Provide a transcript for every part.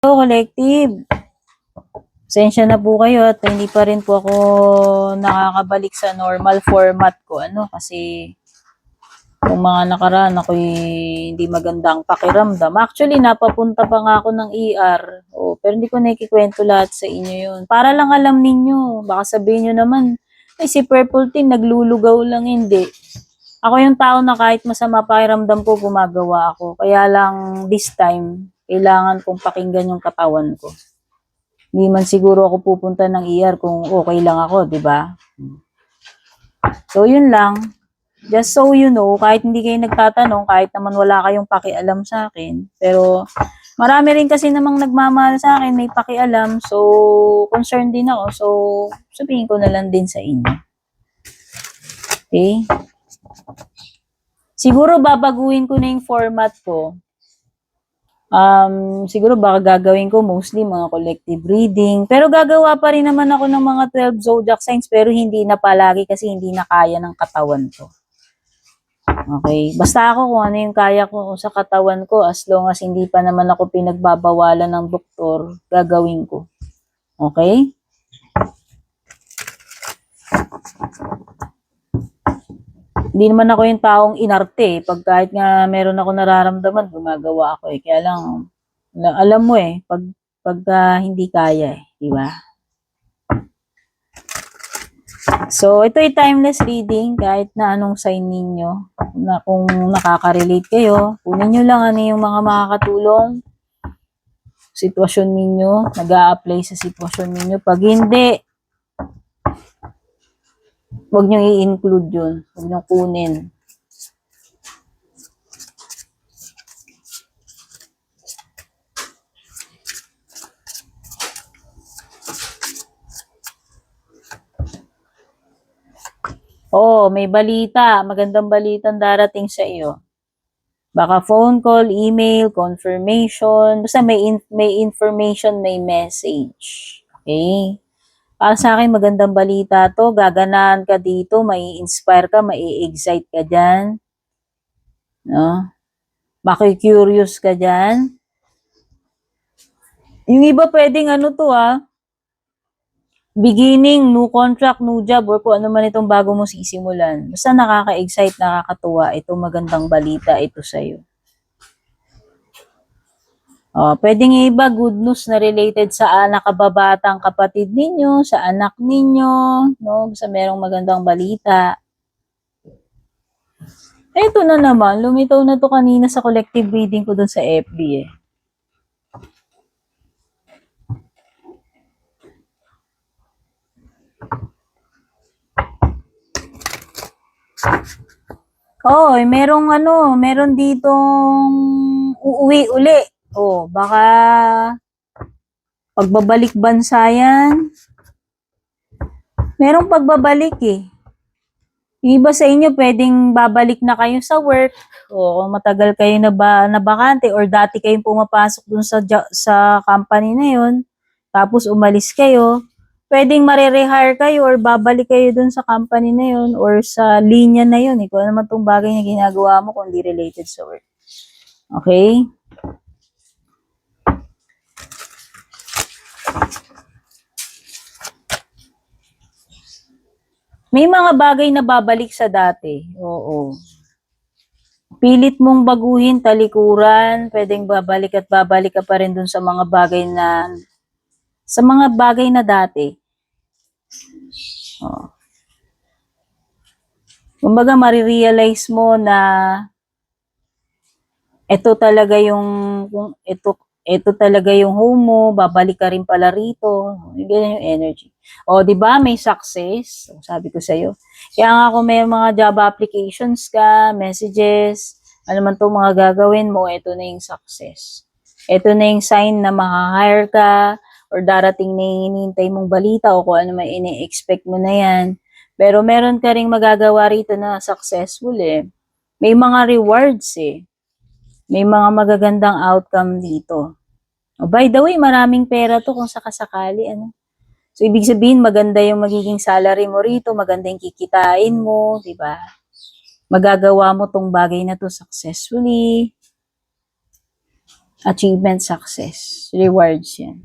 Hello, collective. Pasensya na po kayo at hindi pa rin po ako nakakabalik sa normal format ko. Kasi yung mga nakaraan ako'y hindi magandang pakiramdam. Actually, napapunta pa nga ako ng ER. Pero hindi ko nakikikwento lahat sa inyo yun. Para lang alam ninyo. Baka sabihin nyo naman, ay si Purple Team, naglulugaw lang. Hindi. Ako yung tao na kahit masama pakiramdam ko, gumagawa ako. Kaya lang this time, kailangan kong pakinggan yung katawan ko. Hindi man siguro ako pupunta ng ER kung okay lang ako, di ba? So, yun lang. Just so you know, kahit hindi kayo nagtatanong, kahit naman wala kayong pakialam sa akin, pero marami rin kasi namang nagmamahal sa akin, may pakialam, so concerned din ako. So, sabihin ko na lang din sa inyo. Okay? Siguro babaguhin ko na yung format ko. Siguro baka gagawin ko mostly mga collective reading. Pero gagawa pa rin naman ako ng mga 12 zodiac signs, pero hindi na palagi kasi hindi na kaya ng katawan ko. Okay? Basta ako kung ano yung kaya ko sa katawan ko, as long as hindi pa naman ako pinagbabawalan ng doktor, gagawin ko. Okay? Hindi naman ako yung taong inarte. Pag kahit nga meron ako nararamdaman, gumagawa ako eh. Kaya lang, alam mo eh, pag hindi kaya eh. Di ba? So, ito ay timeless reading kahit na anong sign ninyo. Na kung nakaka-relate kayo, kunin nyo lang ano yung mga makakatulong sitwasyon ninyo, nag-a-apply sa sitwasyon ninyo. Pag hindi, huwag nyo i-include yun. Huwag nyo kunin. May balita. Magandang balitang darating sa iyo. Baka phone call, email, confirmation. Basta may information, may message. Okay? Para sa akin, magandang balita to. Gaganahan ka dito, may inspire ka, may excite ka dyan. No? Maki-curious ka dyan. Yung iba pwedeng beginning, new contract, new job, or kung ano man itong bago mo sisimulan. Basta nakaka-excite, nakakatuwa, itong magandang balita ito sa'yo. Pwedeng iba, good news na related sa nakababatang kapatid ninyo, sa anak ninyo, no? Basta merong magandang balita. Ito na naman, lumitaw na to kanina sa collective reading ko dun sa FB eh. Meron ditong uuwi uli. Baka pagbabalik bansa yan. Merong pagbabalik eh. Yung iba sa inyo pwedeng babalik na kayo sa work o matagal kayo na bakante or dati kayong pumapasok dun sa company na yun. Tapos umalis kayo. Pwedeng marirehire kayo or babalik kayo dun sa company na yun or sa linya na yun. Kung ano naman itong bagay na ginagawa mo kung di related sa work. Okay? May mga bagay na babalik sa dati. Oo. Pilit mong baguhin, talikuran, pwedeng babalik at babalik ka pa rin dun sa mga bagay na dati. Kumbaga marirealize mo na ito talaga yung home mo, babalik ka rin pala rito. Ganyan yung energy. Di ba may success? Sabi ko sa iyo. Kaya nga kung may mga job applications ka, messages, ano man 'tong mga gagawin mo, ito na yung success. Ito na yung sign na maka-hire ka or darating na hinihintay mong balita o kung ano may ini-expect mo na yan. Pero meron ka ring magagawa rito na successful eh. May mga rewards eh. May mga magagandang outcome dito. By the way, maraming pera to kung sakasakali. So, ibig sabihin, maganda yung magiging salary mo rito, maganda yung kikitain mo, di ba? Magagawa mo tong bagay na to successfully. Achievement, success. Rewards yan.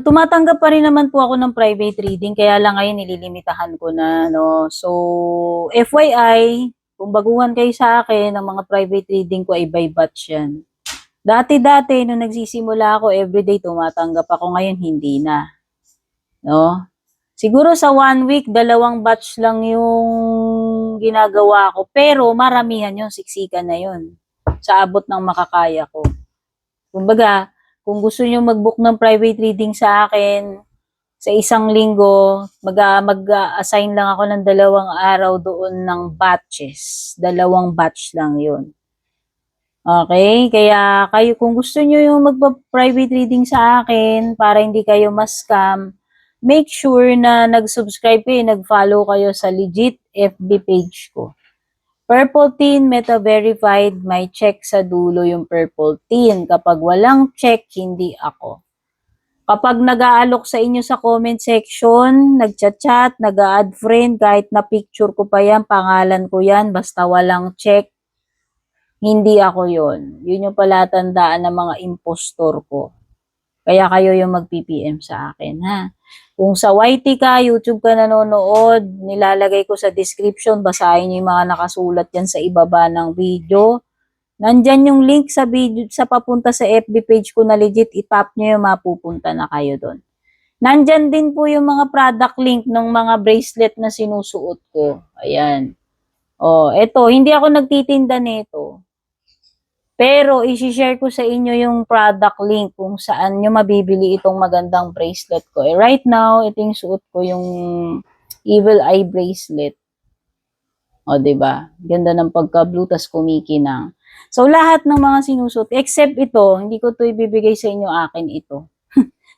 Tumatanggap pa rin naman po ako ng private reading, kaya lang ngayon nililimitahan ko na, no. So, FYI, kung baguhan kayo sa akin, ang mga private reading ko ay by batch yan. Dati-dati, nung nagsisimula ako, everyday tumatanggap ako, ngayon hindi na. No? Siguro sa 1 week, 2 batch lang yung ginagawa ko, pero maramihan yun, siksikan na yun. Sa abot ng makakaya ko. Kumbaga, kung gusto niyo mag-book ng private reading sa akin, sa isang linggo, mag-assign lang ako ng 2 araw doon ng batches. 2 batch lang yun. Okay? Kaya kayo, kung gusto niyo yung magpa-private reading sa akin, para hindi kayo ma-scam, make sure na nag-subscribe kayo, nag-follow kayo sa legit FB page ko. Purple Teen, Meta Verified, may check sa dulo yung Purple Teen. Kapag walang check, hindi ako. Kapag nag-aalok sa inyo sa comment section, nagchat-chat, nag-add friend, kahit na picture ko pa yan, pangalan ko yan, basta walang check, hindi ako yon. Yun yung palatandaan ng mga impostor ko. Kaya kayo yung mag-PPM sa akin, ha? Kung sa YT ka, YouTube ka nanonood, nilalagay ko sa description, basahin niyo yung mga nakasulat yan sa ibaba ng video. Nandyan yung link sa video, sa papunta sa FB page ko na legit, itap niyo yung mapupunta na kayo doon. Nandyan din po yung mga product link ng mga bracelet na sinusuot ko. Ayan. Oh, eto, hindi ako nagtitinda nito. Pero, isi-share ko sa inyo yung product link kung saan nyo mabibili itong magandang bracelet ko. Right now, ito yung suot ko, yung Evil Eye bracelet. O, diba? Ganda ng pagka-blue, tas kumikinang. So, lahat ng mga sinusuot, except ito, hindi ko to ibibigay sa inyo, akin ito.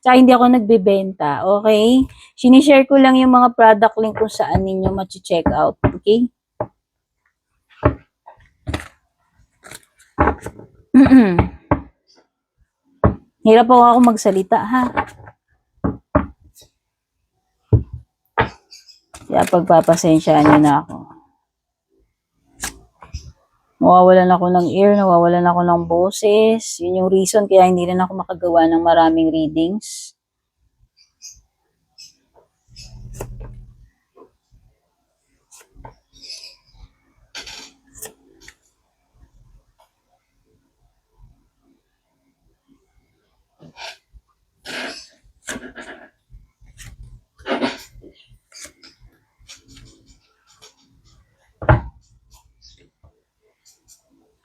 Tsaka hindi ako nagbebenta, okay? Sinishare ko lang yung mga product link kung saan ninyo ma-check out, okay? Hirap ako magsalita, ha? Kaya pagpapasensyaan nyo na ako. Nawawalan ako ng ear, nawawalan ako ng boses. Yun yung reason kaya hindi rin ako makagawa ng maraming readings.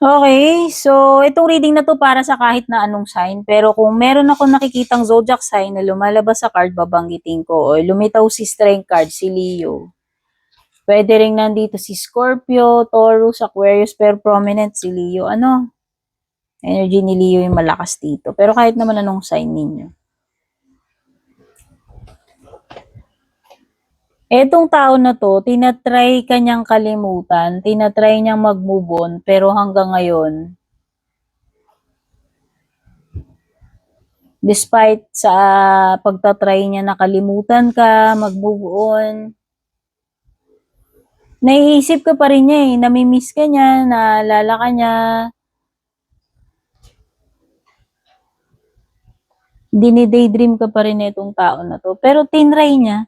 Okay, so itong reading na to para sa kahit na anong sign. Pero kung meron ako nakikitang zodiac sign na lumalabas sa card, babanggitin ko. O lumitaw si Strength card, si Leo. Pwede rin nandito si Scorpio, Taurus, Aquarius, pero prominent si Leo. Ano? Energy ni Leo yung malakas dito. Pero kahit naman anong sign ninyo. Etong tao na to, tinatry kanyang kalimutan, tinatry niyang mag-move on, pero hanggang ngayon, despite sa pagtatry niya nakalimutan ka, mag-move on, naiisip ka pa rin niya eh, namimiss ka niya, naalala ka niya, dinidaydream ka pa rin itong tao na to, pero tinry niya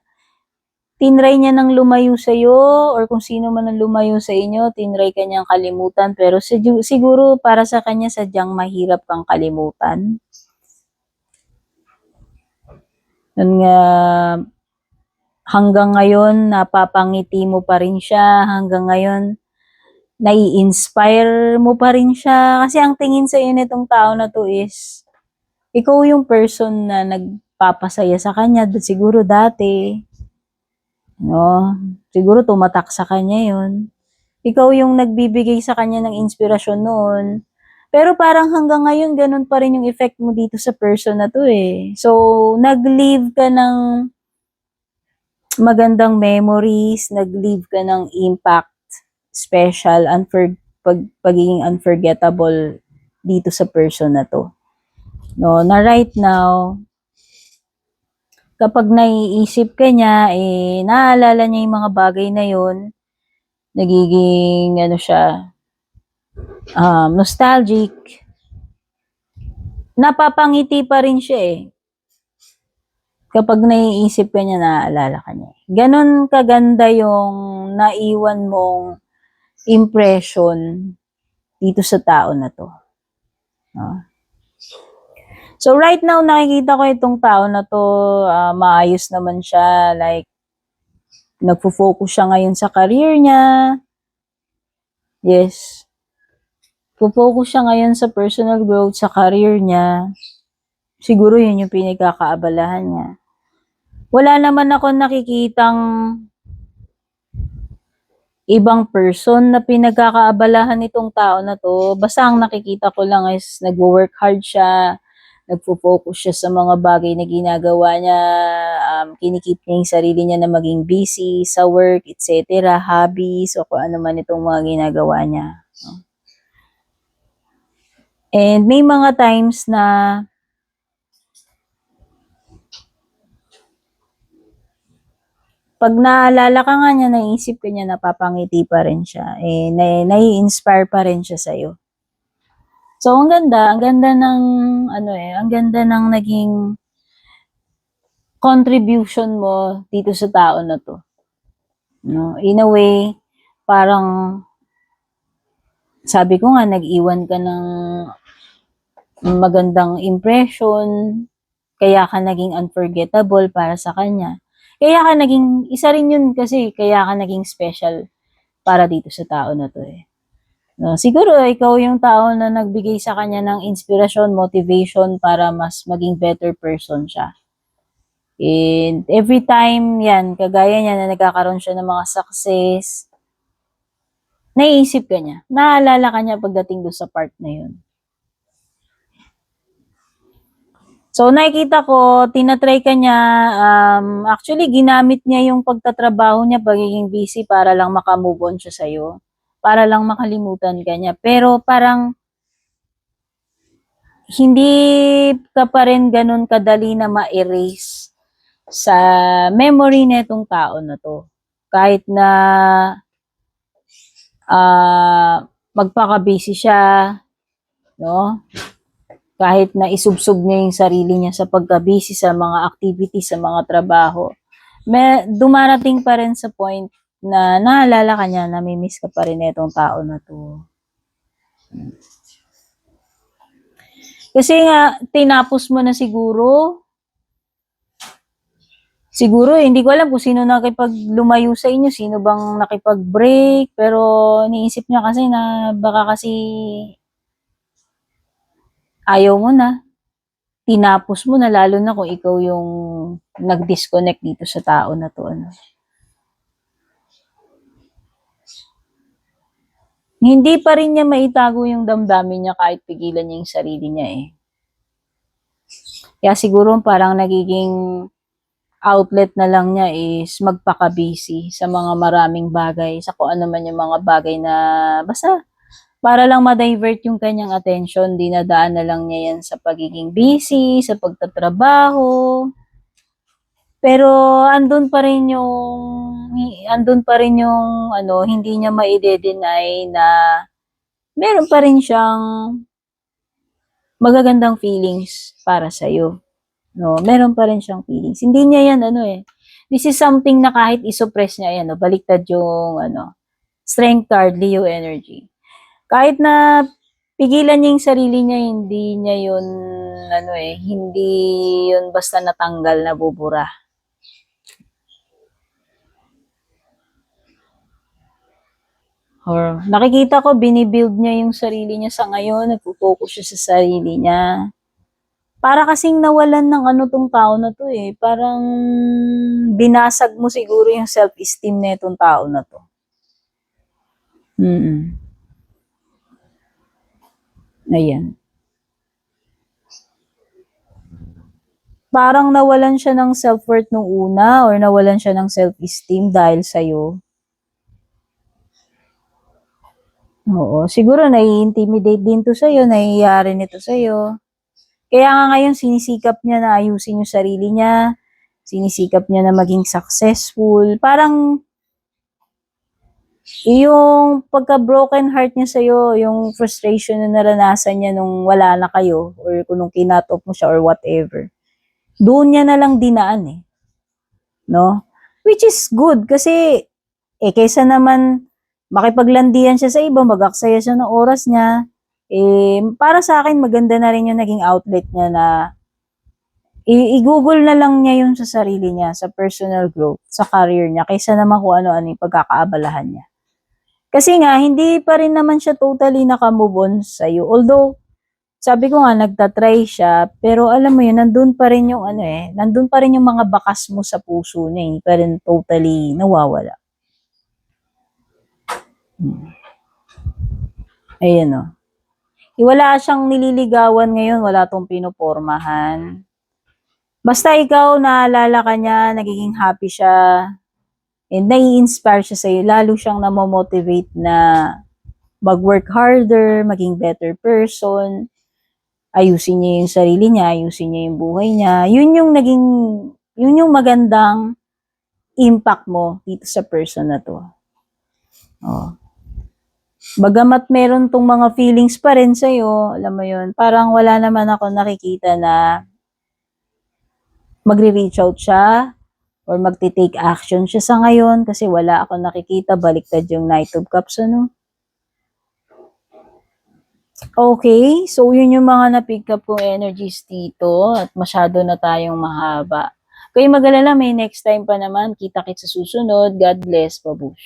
nang lumayo sa'yo, or kung sino man ang lumayo sa inyo, tinry ka niyang kalimutan, pero siguro para sa kanya sadyang mahirap kang kalimutan. Yun nga, hanggang ngayon, napapangiti mo pa rin siya, hanggang ngayon, nai-inspire mo pa rin siya, kasi ang tingin sa iyo nitong tao na to is, ikaw yung person na nagpapasaya sa kanya, siguro dati, no? Siguro tumatak sa kanya yun. Ikaw yung nagbibigay sa kanya ng inspirasyon noon. Pero parang hanggang ngayon, ganun pa rin yung effect mo dito sa person na to eh. So, nag-leave ka ng magandang memories, nag-leave ka ng impact special, pagiging unforgettable dito sa person na to. No, na right now, kapag naiisip ka niya, naaalala niya yung mga bagay na yun, nagiging, siya, nostalgic, napapangiti pa rin siya kapag naiisip ka niya, naaalala ka niya. Ganon kaganda yung naiwan mong impression dito sa tao na to. So right now, nakikita ko itong tao na to, maayos naman siya, like, nagfo-focus siya ngayon sa career niya. Yes. Focus siya ngayon sa personal growth, sa career niya. Siguro yun yung pinagkakaabalahan niya. Wala naman ako nakikitang ibang person na pinagkakaabalahan nitong tao na to. Basta ang nakikita ko lang is nagwo-work hard siya, nagfo-focus siya sa mga bagay na ginagawa niya, kinikip niya yung sarili niya na maging busy sa work, etc., hobbies, o kung ano man itong mga ginagawa niya. And may mga times na pag naalala ka nga niya, naisip ka niya, napapangiti pa rin siya. Nai-inspire pa rin siya sa'yo. So, ang ganda ng, ang ganda ng naging contribution mo dito sa tao na to. No? In a way, parang, sabi ko nga, nag-iwan ka ng magandang impression, kaya ka naging unforgettable para sa kanya. Kaya ka naging, isa rin yun kasi, kaya ka naging special para dito sa tao na to No, siguro ikaw yung tao na nagbigay sa kanya ng inspirasyon, motivation para mas maging better person siya. And every time yan, kagaya niya na nagkakaroon siya ng mga success, naiisip ka niya, naalala ka niya pagdating doon sa part na yun. So, nakikita ko, tinatry ka niya, actually, ginamit niya yung pagtatrabaho niya, pagiging busy para lang makamove on siya sa'yo. Para lang makalimutan ka niya. Pero parang, hindi ka pa rin ganun kadali na ma-erase sa memory na itong tao na to. Kahit na magpaka-busy siya, no? Kahit na isubsob niya yung sarili niya sa pagka-busy sa mga activities, sa mga trabaho, dumarating pa rin sa point na naalala ka niya, namimiss ka pa rin itong tao na to. Kasi nga, tinapos mo na siguro, hindi ko alam kung sino nakipag-lumayo sa inyo, sino bang nakipag-break, pero iniisip niya kasi na baka kasi ayaw mo na, tinapos mo na, lalo na kung ikaw yung nag-disconnect dito sa tao na to. Hindi pa rin niya maitago yung damdamin niya kahit pigilan niya yung sarili niya Kaya siguro parang nagiging outlet na lang niya is magpaka-busy sa mga maraming bagay, sa kung ano man yung mga bagay na basta para lang ma-divert yung kanyang attention, dinadaan na lang niya yan sa pagiging busy, sa pagtatrabaho. Pero andun pa rin yung hindi niya ma-deny na meron pa rin siyang magagandang feelings para sa iyo. No, meron pa rin siyang feelings. Hindi niya yan This is something na kahit isuppress niya baliktad yung strength card, Leo energy. Kahit na pigilan niya yung sarili niya, hindi niya yun hindi yun basta natanggal na bubura. Or nakikita ko binibuild niya yung sarili niya sa ngayon, nagpo-focus siya sa sarili niya. Para kasing nawalan ng tong tao na to parang binasag mo siguro yung self-esteem na itong tao na to. Ayan. Parang nawalan siya ng self-worth nung una or nawalan siya ng self-esteem dahil sa'yo. Oo, siguro nai-intimidate din 'to sa'yo, nahihiya rin ito sa'yo. Kaya nga ngayon sinisikap niya na ayusin yung sarili niya, sinisikap niya na maging successful. Parang yung pagka-broken heart niya sa'yo, yung frustration na naranasan niya nung wala na kayo or kung nung kinat off mo siya or whatever, doon niya na lang dinaan eh, 'no? Which is good kasi, kaysa naman makipaglandian siya sa iba, mag-aksaya siya ng oras niya, para sa akin maganda na rin yung naging outlet niya na i-google na lang niya yun sa sarili niya, sa personal growth, sa career niya, kaysa naman kung ano-ano yung pagkakaabalahan niya. Kasi nga, hindi pa rin naman siya totally naka-move on sa'yo. Although, sabi ko nga, nagtatry siya, pero alam mo yun, nandun pa rin yung ano nandun pa rin yung mga bakas mo sa puso niya, hindi pa rin totally nawawala. Ayan o. Wala siyang nililigawan ngayon, wala tong pinopormahan. Basta ikaw, naalala ka niya, nagiging happy siya, and nai-inspire siya sa'yo, lalo siyang namomotivate na mag-work harder, maging better person, ayusin niya yung sarili niya, ayusin niya yung buhay niya. Yun yung magandang impact mo dito sa person na to. Oh. Bagamat meron tong mga feelings pa rin sa'yo, alam mo yun, parang wala naman ako nakikita na magre-reach out siya or magti-take action siya sa ngayon kasi wala ako nakikita, baliktad yung Knight of Cups, ano? Okay, so yun yung mga na-pick up kong energies dito at masyado na tayong mahaba. Kayo mag-alala, may next time pa naman. Kita-kits sa susunod. God bless, babush.